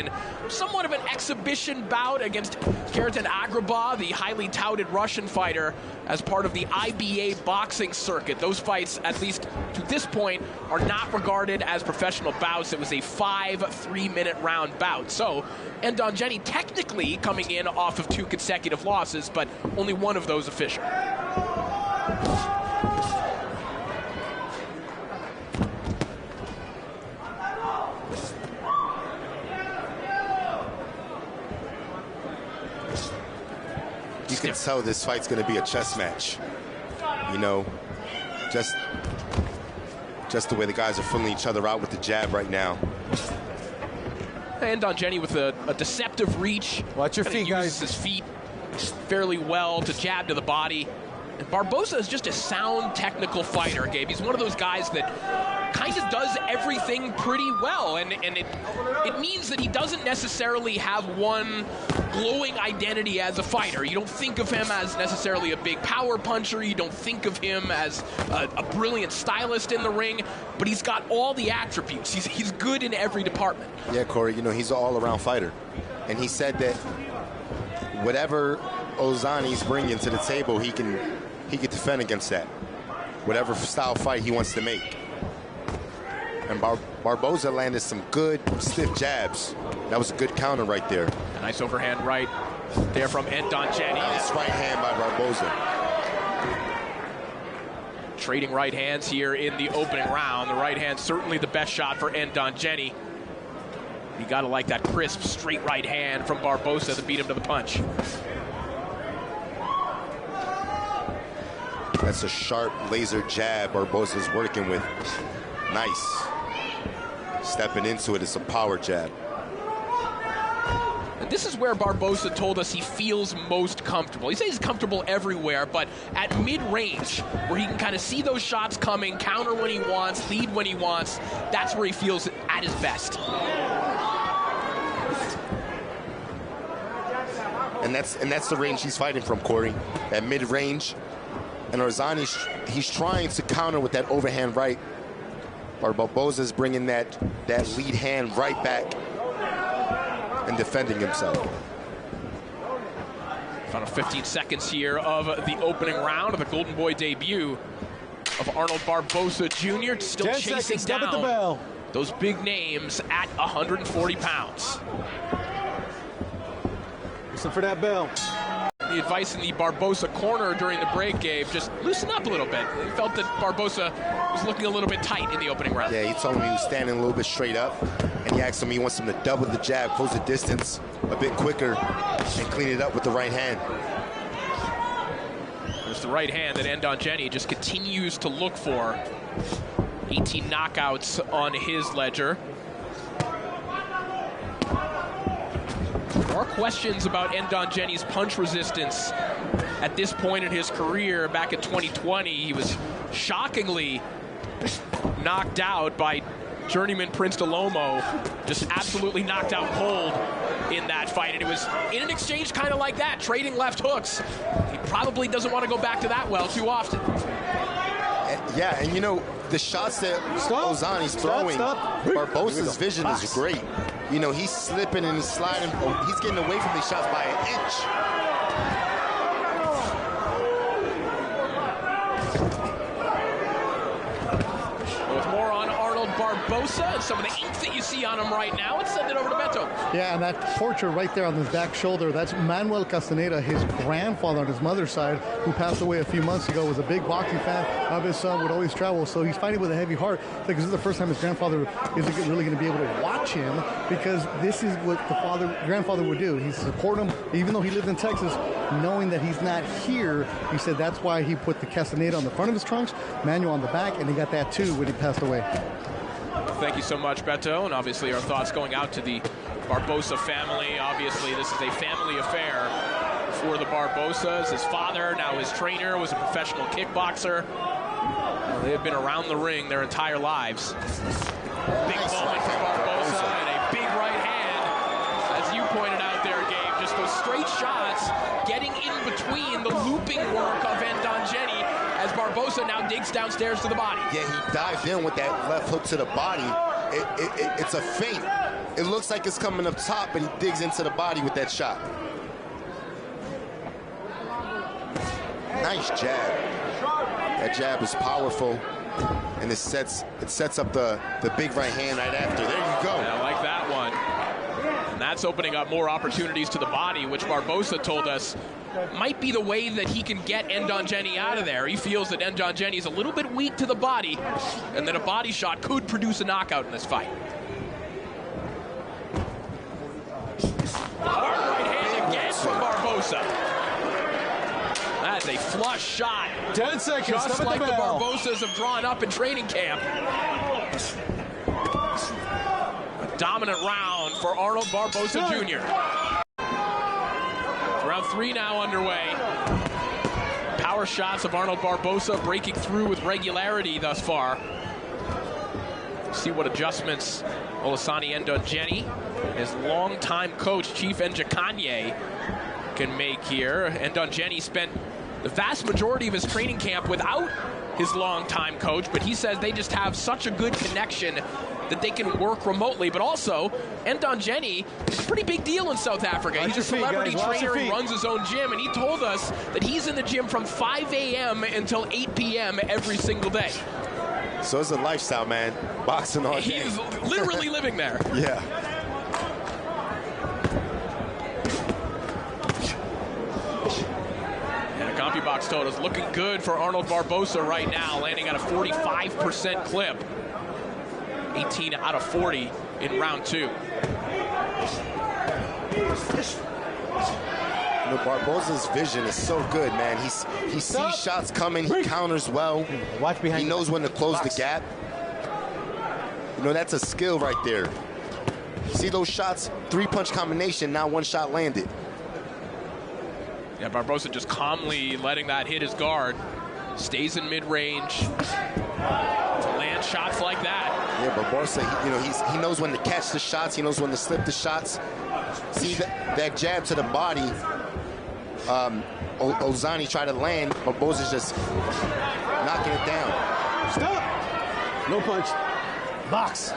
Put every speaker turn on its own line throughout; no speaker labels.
in somewhat of an exhibition bout against Keratin Agrabah, the highly touted Russian fighter, as part of the IBA boxing circuit. Those fights, at least to this point, are not regarded as professional bouts. It was a 5 3-minute round bout. So Ndongeni technically coming in off of 2 consecutive losses, but only one of those official.
You can tell this fight's going to be a chess match. You know, just the way the guys are filling each other out with the jab right now.
And Ndongeni with a deceptive reach.
Watch your feet, guys.
Uses his feet fairly well to jab to the body. And Barboza is just a sound technical fighter, Gabe. He's one of those guys that kind of does everything pretty well, and it means that he doesn't necessarily have one glowing identity as a fighter. You don't think of him as necessarily a big power puncher. You don't think of him as a brilliant stylist in the ring, but he's got all the attributes. He's good in every department.
Yeah, Corey, you know, he's an all-around fighter. And he said that whatever Xolisani's bringing to the table, he can defend against that. Whatever style fight he wants to make. And Barboza landed some good, stiff jabs. That was a good counter right there.
A nice overhand right there from Ndongeni.
Nice right hand by Barboza.
Trading right hands here in the opening round. The right hand certainly the best shot for Ndongeni. You gotta like that crisp, straight right hand from Barboza to beat him to the punch.
That's a sharp laser jab Barboza's working with. Nice. Stepping into it, it's a power jab.
And this is where Barboza told us he feels most comfortable. He says he's comfortable everywhere, but at mid-range, where he can kind of see those shots coming, counter when he wants, lead when he wants, that's where he feels at his best.
And that's the range he's fighting from, Corey. At mid-range. And Xolisani, he's trying to counter with that overhand right. Barboza's bringing that lead hand right back and defending himself.
Final 15 seconds here of the opening round of the Golden Boy debut of Arnold Barboza Jr. Still chasing down
at the bell.
Those big names at 140 pounds.
Listen for that bell.
The advice in the Barboza corner during the break, Gabe, just loosen up a little bit. He felt that Barboza was looking a little bit tight in the opening round.
Yeah, he told him he was standing a little bit straight up, and he asked him he wants him to double the jab, close the distance a bit quicker, and clean it up with the right hand.
There's the right hand that Ndongeni just continues to look for. 18 knockouts on his ledger. There are questions about Ndongeni's punch resistance at this point in his career. Back in 2020, he was shockingly knocked out by journeyman Prince Dalomo, just absolutely knocked out cold in that fight. And it was in an exchange kind of like that, trading left hooks. He probably doesn't want to go back to that well too often.
Yeah, and you know, the shots that Xolisani's throwing, Barboza's vision is great. You know, he's slipping and he's sliding. He's getting away from these shots by an inch.
With more on Arnold Barboza and some of the ink that you see on him right now, let's send it over to Beto.
Yeah, and that portrait right there on his back shoulder, that's Manuel Castaneda, his grandfather on his mother's side, who passed away a few months ago, was a big boxing fan of his son, would always travel, so he's fighting with a heavy heart, because this is the first time his grandfather isn't really going to be able to watch him, because this is what the grandfather would do. He'd support him, even though he lived in Texas, knowing that he's not here. He said that's why he put the Castaneda on the front of his trunks, Manuel on the back, and he got that too when he passed away.
Thank you so much, Beto, and obviously our thoughts going out to the Barboza family. Obviously, this is a family affair for the Barbozas. His father, now his trainer, was a professional kickboxer. They have been around the ring their entire lives. Big moment for Barboza and a big right hand. As you pointed out there, Gabe, just those straight shots getting in between the looping work of Ndongeni as Barboza now digs downstairs to the body.
Yeah, he dived in with that left hook to the body. It's a feint. It looks like it's coming up top, but he digs into the body with that shot. Nice jab. That jab is powerful, and it sets up the big right hand right after. There you go.
Yeah, I like that one. And that's opening up more opportunities to the body, which Barboza told us might be the way that he can get Ndongeni out of there. He feels that Ndongeni is a little bit weak to the body, and that a body shot could produce a knockout in this fight. Hard right hand again from Barboza. That's a flush shot.
10 seconds.
Just like the Barbozas have drawn up in training camp. A dominant round for Arnold Barboza Jr. Round 3 now underway. Power shots of Arnold Barboza breaking through with regularity thus far. See what adjustments Xolisani Ndongeni, his longtime coach, Chief Ndongeni, can make here. Ndongeni spent the vast majority of his training camp without his longtime coach, but he says they just have such a good connection that they can work remotely. But also, Ndongeni is a pretty big deal in South Africa. He's a celebrity trainer. He runs his own gym, and he told us that he's in the gym from 5 a.m. until 8 p.m. every single day.
So it's a lifestyle, man. Boxing all day.
He's literally living there.
Yeah.
CompuBox told us looking good for Arnold Barboza right now, landing at a 45% clip. 18 out of 40 in round 2.
Barboza's vision is so good, man. He sees shots coming, he counters well.
Watch behind.
He knows when to close the gap. That's a skill right there. See those shots? 3-punch combination, now 1 shot landed.
Yeah, Barboza just calmly letting that hit his guard. Stays in mid-range. To land shots like that.
Yeah, Barboza, he knows when to catch the shots. He knows when to slip the shots. See that jab to the body. Xolisani tried to land. Barboza's just knocking it down.
Stop. No punch. Box.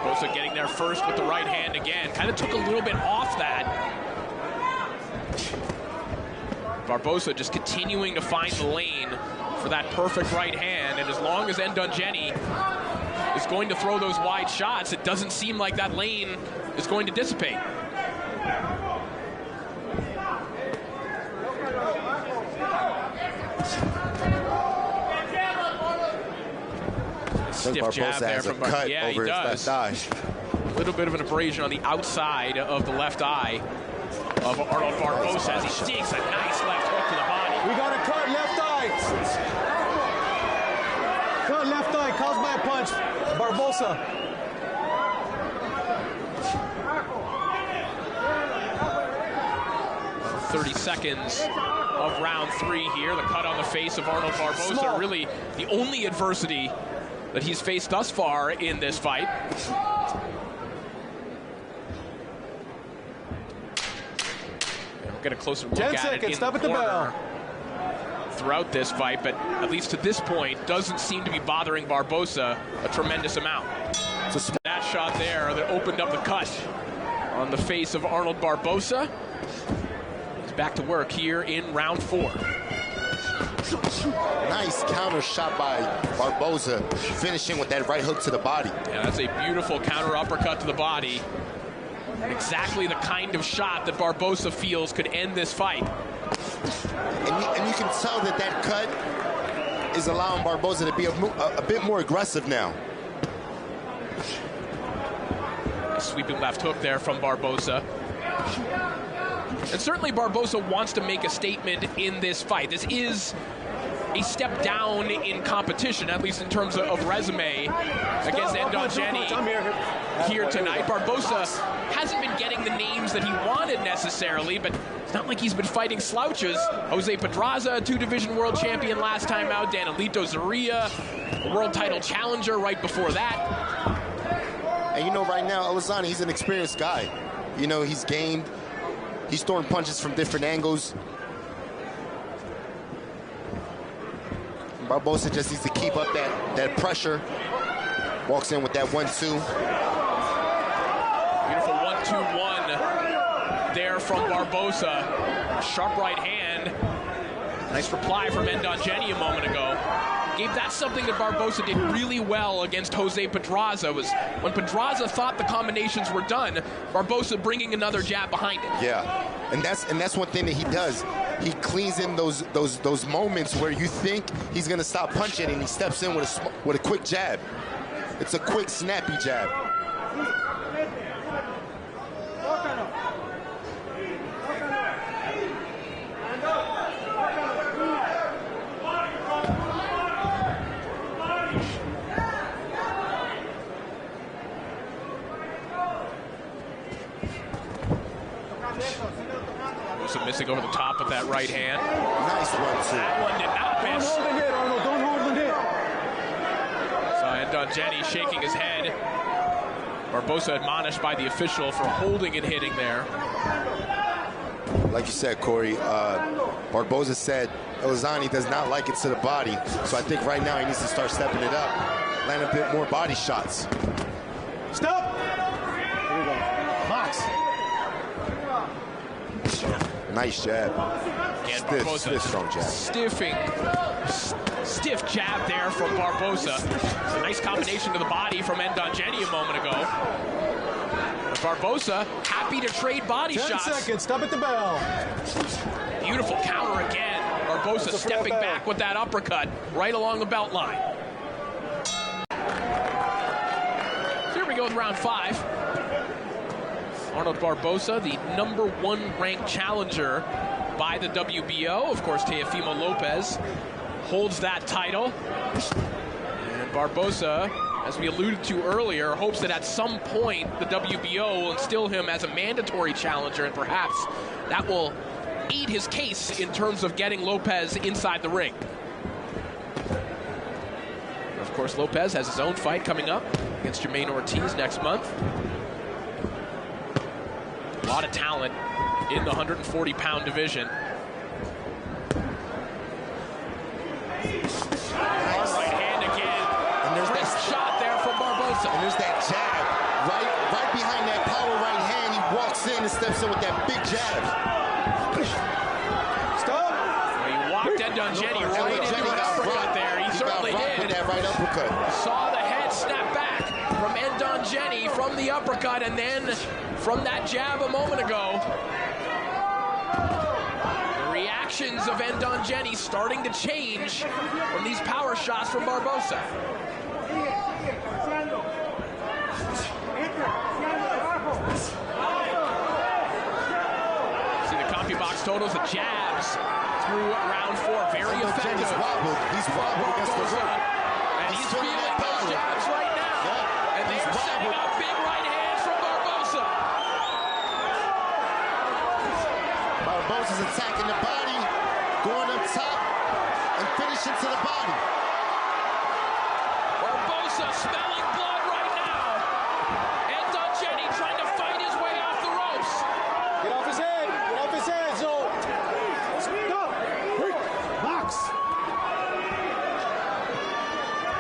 Barboza getting there first with the right hand again. Kind of took a little bit off that. Barboza just continuing to find the lane for that perfect right hand. And as long as Ndongeni is going to throw those wide shots, it doesn't seem like that lane is going to dissipate. Stiff jab there from Barboza. Yeah, he does. A little bit of an abrasion on the outside of the left eye of Arnold Barboza as he digs a nice left hook to the body.
We got a cut left eye. Cut left eye caused by a punch. Barboza.
– 30 seconds of round 3 here. The cut on the face of Arnold Barboza. Really the only adversity that he's faced thus far in this fight. We'll get a closer look at it in the corner throughout this fight, but at least to this point, doesn't seem to be bothering Barboza a tremendous amount. So that shot there that opened up the cut on the face of Arnold Barboza. He's back to work here in round 4.
Nice counter shot by Barboza, finishing with that right hook to the body.
Yeah, that's a beautiful counter uppercut to the body. Exactly the kind of shot that Barboza feels could end this fight.
And you can tell that that cut is allowing Barboza to be a bit more aggressive now.
A sweeping left hook there from Barboza. And certainly Barboza wants to make a statement in this fight. This is a step down in competition, at least in terms of resume, against Ndongeni here tonight. Barboza hasn't been getting the names that he wanted necessarily, but it's not like he's been fighting slouches. Jose Pedraza, a 2-division world champion last time out. Danilito Zaria, a world title challenger right before that.
And right now, Xolisani, he's an experienced guy. He's gained. He's throwing punches from different angles. Barboza just needs to keep up that pressure Walks in with that 1-2.
Beautiful 1-2-1 there from Barboza. Sharp right hand. Nice reply from Ndongeni a moment ago. Gabe, that's something that Barboza did really well against Jose Pedraza, was when Pedraza thought the combinations were done, Barboza bringing another jab behind it.
Yeah, and that's one thing that he does. He cleans in those moments where you think he's gonna stop punching, and he steps in with a quick jab. It's a quick, snappy jab.
Missing over the top of that right hand.
Nice one, too.
That one did not miss.
Don't hold the hit, Arnold. Don't hold the hit.
So Ndongeni shaking his head. Barboza admonished by the official for holding and hitting there.
Like you said, Corey, Barboza said Xolisani does not like it to the body. So I think right now he needs to start stepping it up, land a bit more body shots.
Stop. Here we go. Box.
Nice jab.
And Barboza,
strong jab.
Stiff jab there from Barboza. A nice combination to the body from Ndongeni a moment ago. Barboza happy to trade body
10
shots.
10 seconds. Stop at the bell.
Beautiful counter again. Barboza stepping back with that uppercut right along the belt line. So here we go with round 5. Arnold Barboza, the #1 ranked challenger by the WBO. Of course, Teofimo Lopez holds that title. And Barboza, as we alluded to earlier, hopes that at some point the WBO will instill him as a mandatory challenger, and perhaps that will aid his case in terms of getting Lopez inside the ring. Of course, Lopez has his own fight coming up against Jermaine Ortiz next month. A lot of talent in the 140-pound division. Right hand again. And there's that shot there from Barboza.
And there's that jab right behind that power right hand. He walks in and steps in with that big jab.
Stop.
Well, he walked Ndongeni right into an uppercut there. He certainly did.
That right uppercut.
Saw the head snap back from Ndongeni from the uppercut, and then from that jab a moment ago. The reactions of Ndongeni starting to change from these power shots from Barboza. See the CompuBox totals, the jabs through round 4, very effective.
He's wobbled against the rope.
And he's feeling those jabs right now. Yeah. And they're setting up big right hands from Barboza.
Barboza's attacking the body, going up top, and finishing to the body.
Barboza smelling blood right now. Ndongeni trying to fight his way off the ropes.
Get off his head. Get off his head, Zo. Stop. Box.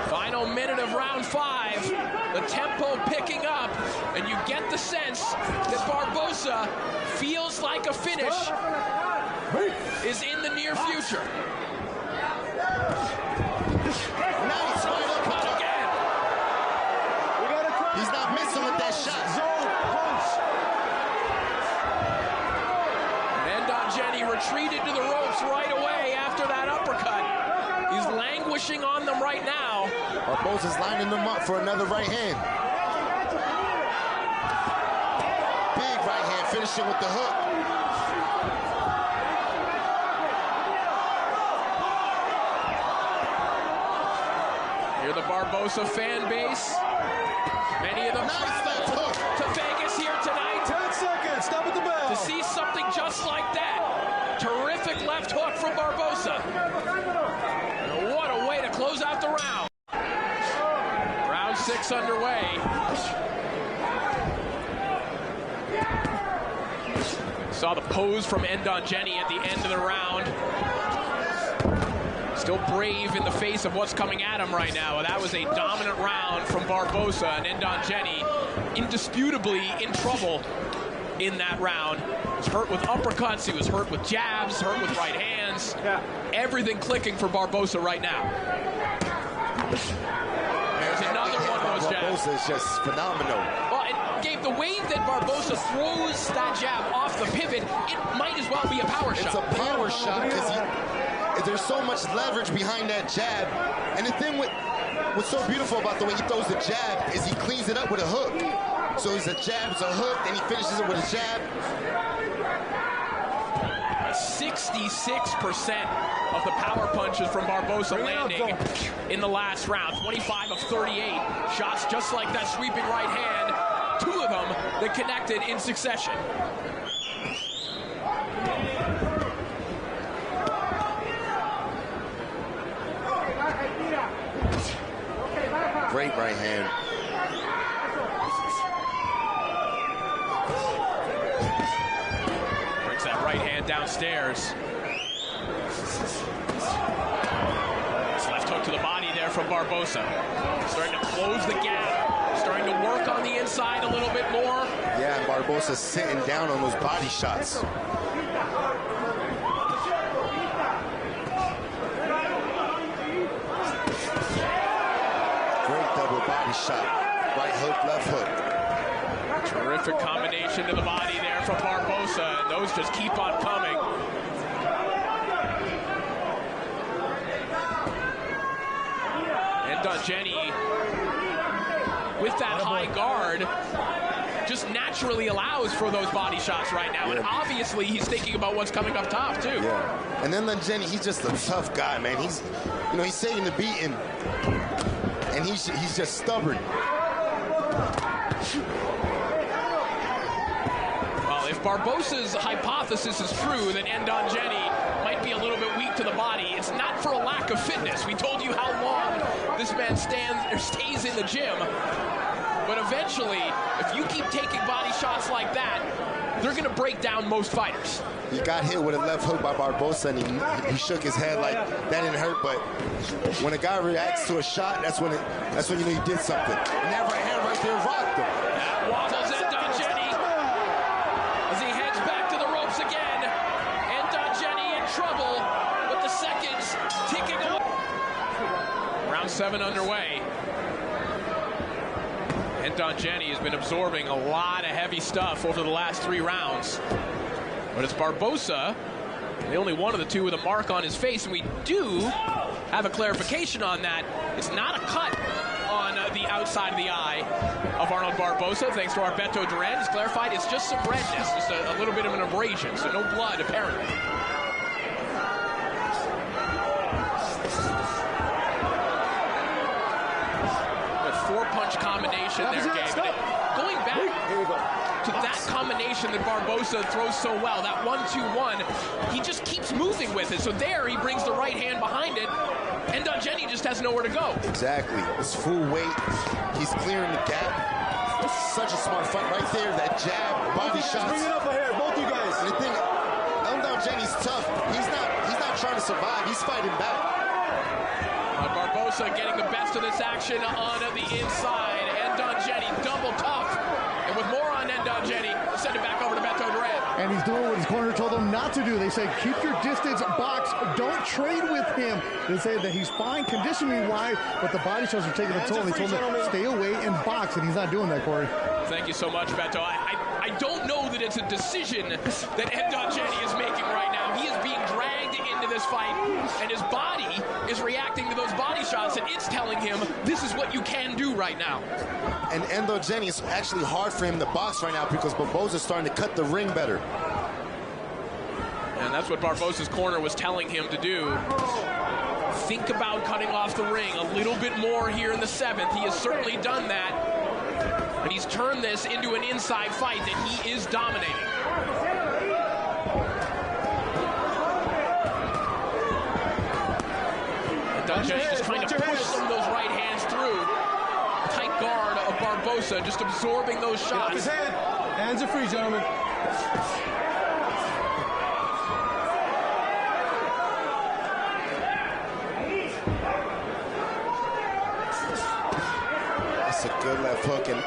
Final minute of round 5. The tempo picking up, and you get the sense that Barboza feels like a finish is in the near future.
Nice right uppercut
again.
He's not missing with that shot.
Ndongeni retreated to the ropes right away after that uppercut. He's languishing on them right now.
Barboza's lining them up for another right hand. Big right hand, finishing with the hook.
Hear the Barboza fan base. Many of them traveled to Vegas here tonight.
10 seconds. Stop at the bell.
To see something just like that. Terrific left hook from Barboza. And what a way to close out the round. Round 6 underway. Saw the pose from Ndongeni at the end of the round. Still brave in the face of what's coming at him right now. That was a dominant round from Barboza, and Ndongeni indisputably in trouble in that round. He was hurt with uppercuts, he was hurt with jabs, hurt with right hands. Everything clicking for Barboza right now. There's another one of those jabs.
Barboza is just phenomenal.
Well, Gabe, the way that Barboza throws that jab off the pivot, it might as well be a power shot.
It's a power shot because there's so much leverage behind that jab. And the thing what's so beautiful about the way he throws the jab is he cleans it up with a hook. So it's a jab, it's a hook, then he finishes it with a jab.
66% of the power punches from Barboza landing in the last round. 25 of 38 shots just like that sweeping right hand. 2 of them that connected in succession.
Great right hand.
Brings that right hand downstairs. This left hook to the body there from Barboza. Starting to close the gap. Starting to work on the inside a little bit more.
Yeah, and Barboza's sitting down on those body shots. Great double body shot. Right hook, left hook.
Terrific combination to the body there from Barboza, and those just keep on coming. And Ndongeni, with that high guard, just naturally allows for those body shots right now. And obviously, he's thinking about what's coming up top, too.
Yeah. And then Ndongeni, he's just a tough guy, man. He's taking the beating, and he's just stubborn.
Well, if Barboza's hypothesis is true that Ndongeni might be a little bit weak to the body, it's not for a lack of fitness. We told you how long this man stays in the gym. But eventually, if you keep taking body shots like that, they're going to break down most fighters.
He got hit with a left hook by Barboza, and he shook his head like that didn't hurt. But when a guy reacts to a shot, that's when you know he did something. And that right hand right there rocked him.
That waddles Ndongeni as he heads back to the ropes again. Ndongeni in trouble, but the seconds ticking away. Round 7 underway. Ndongeni has been absorbing a lot of heavy stuff over the last 3 rounds. But it's Barboza, the only one of the two with a mark on his face, and we do have a clarification on that. It's not a cut on the outside of the eye of Arnold Barboza, thanks to our Beto Duran. It's clarified it's just some redness, just a little bit of an abrasion, so no blood apparently. A 4-punch combination there, Gabe. Going back to that combination that Barboza throws so well, that 1-2-1, he just keeps moving with it. So there he brings the right hand behind it, and Ndongeni just has nowhere to go.
Exactly. It's full weight. He's clearing the gap. It's such a smart fight right there. That jab, body shots.
Bring it up ahead, both you guys.
And the thing, Ndongeni's tough. He's not trying to survive. He's fighting back.
Barboza getting the best of this action on the inside. Ndongeni double tough. And with more on Ndongeni, we'll send it back over to Beto Duran.
And he's doing what his corner told him not to do. They say, keep your distance, box, don't trade with him. They say that he's fine conditioning-wise, but the body shots are taking a toll. They told him, stay away and box, and he's not doing that, Corey.
Thank you so much, Beto. I don't know that it's a decision that Ndongeni is making right now. He is being dragged into this fight, and his body is reacting to those body shots, and it's telling him this is what you can do right now.
And Ndongeni, it's actually hard for him to box right now because Barboza's starting to cut the ring better.
And that's what Barboza's corner was telling him to do. Think about cutting off the ring a little bit more here in the 7th. He has certainly done that. And he's turned this into an inside fight that he is dominating. Ndongeni just trying to push some of those right hands through. Tight guard of Barboza, just absorbing those shots.
His hand. Hands are free, gentlemen.
Good left hook, and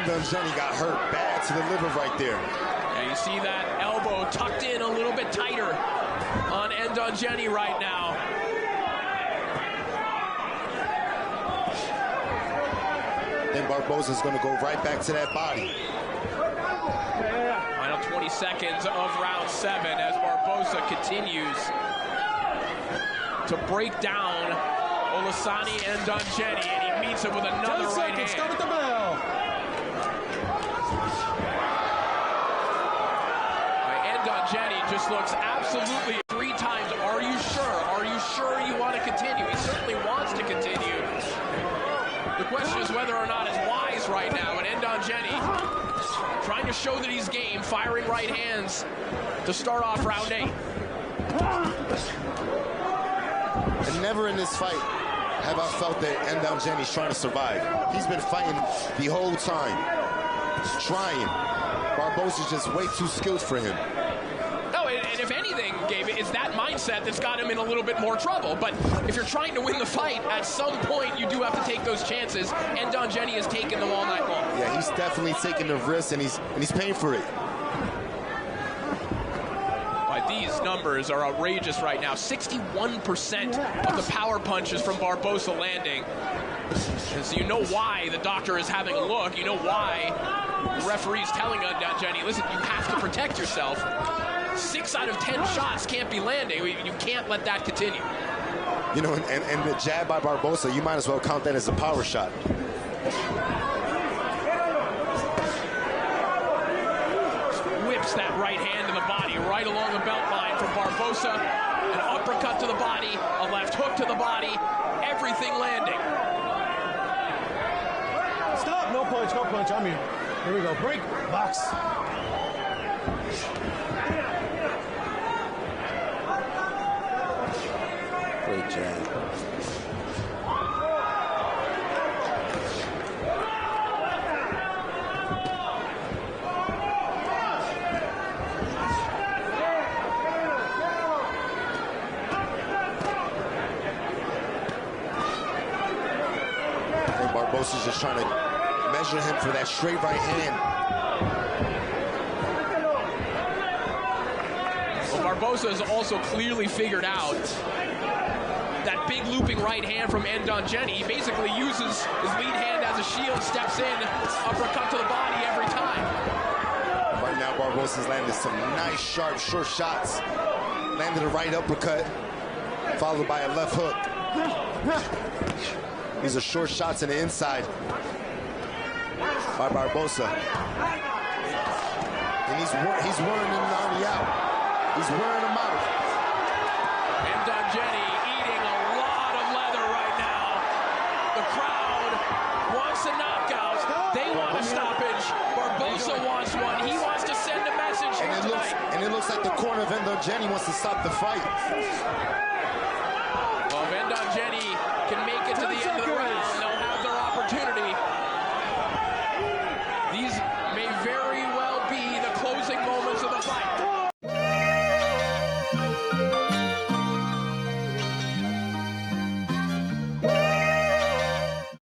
Ndongeni got hurt bad to the liver right there.
And you see that elbow tucked in a little bit tighter on Ndongeni right now.
Then Barboza's going to go right back to that body.
Final 20 seconds of round 7 as Barboza continues to break down Xolisani and Ndongeni, and he meets him with another right hand.
Start at the bell.
Ndongeni just looks absolutely 3 times. Are you sure? Are you sure you want to continue? He certainly wants to continue. The question is whether or not it's wise right now. And Ndongeni trying to show that he's game, firing right hands to start off round 8.
And never in this fight have I felt that Ndongeni's trying to survive. He's been fighting the whole time, trying. Barboza's just way too skilled for him.
No, and if anything, Gabe, it's that mindset that's got him in a little bit more trouble. But if you're trying to win the fight, at some point you do have to take those chances, and Ndongeni has taken them all night long.
Yeah, he's definitely taking the risk, and he's paying for it.
These numbers are outrageous right now. 61% of the power punches from Barboza landing. And so you know why the doctor is having a look. You know why the referee's telling Ndongeni, listen, you have to protect yourself. 6 out of 10 shots can't be landing. You can't let that continue.
You know, and the jab by Barboza, you might as well count that as a power shot.
Whips that right hand in the body right along the belt line from Barboza. An uppercut to the body, a left hook to the body, everything landing.
Stop. No punch. No punch. I'm here. Here we go. Break. Box.
Great jab. Barboza's just trying to measure him for that straight right hand.
Well, Barboza has also clearly figured out that big looping right hand from Ndongeni. He basically uses his lead hand as a shield, steps in, uppercut to the body every time.
Right now, Barboza's landed some nice, sharp, short shots. Landed a right uppercut, followed by a left hook. These are short shots in the inside by Barboza. And he's wearing them already out. He's wearing them out.
Ndongeni eating a lot of leather right now. The crowd wants a knockout. They want a stoppage. Barboza wants one. He wants to send a message here tonight.
And it looks like the corner of Ndongeni wants to stop the fight.
Well, Ndongeni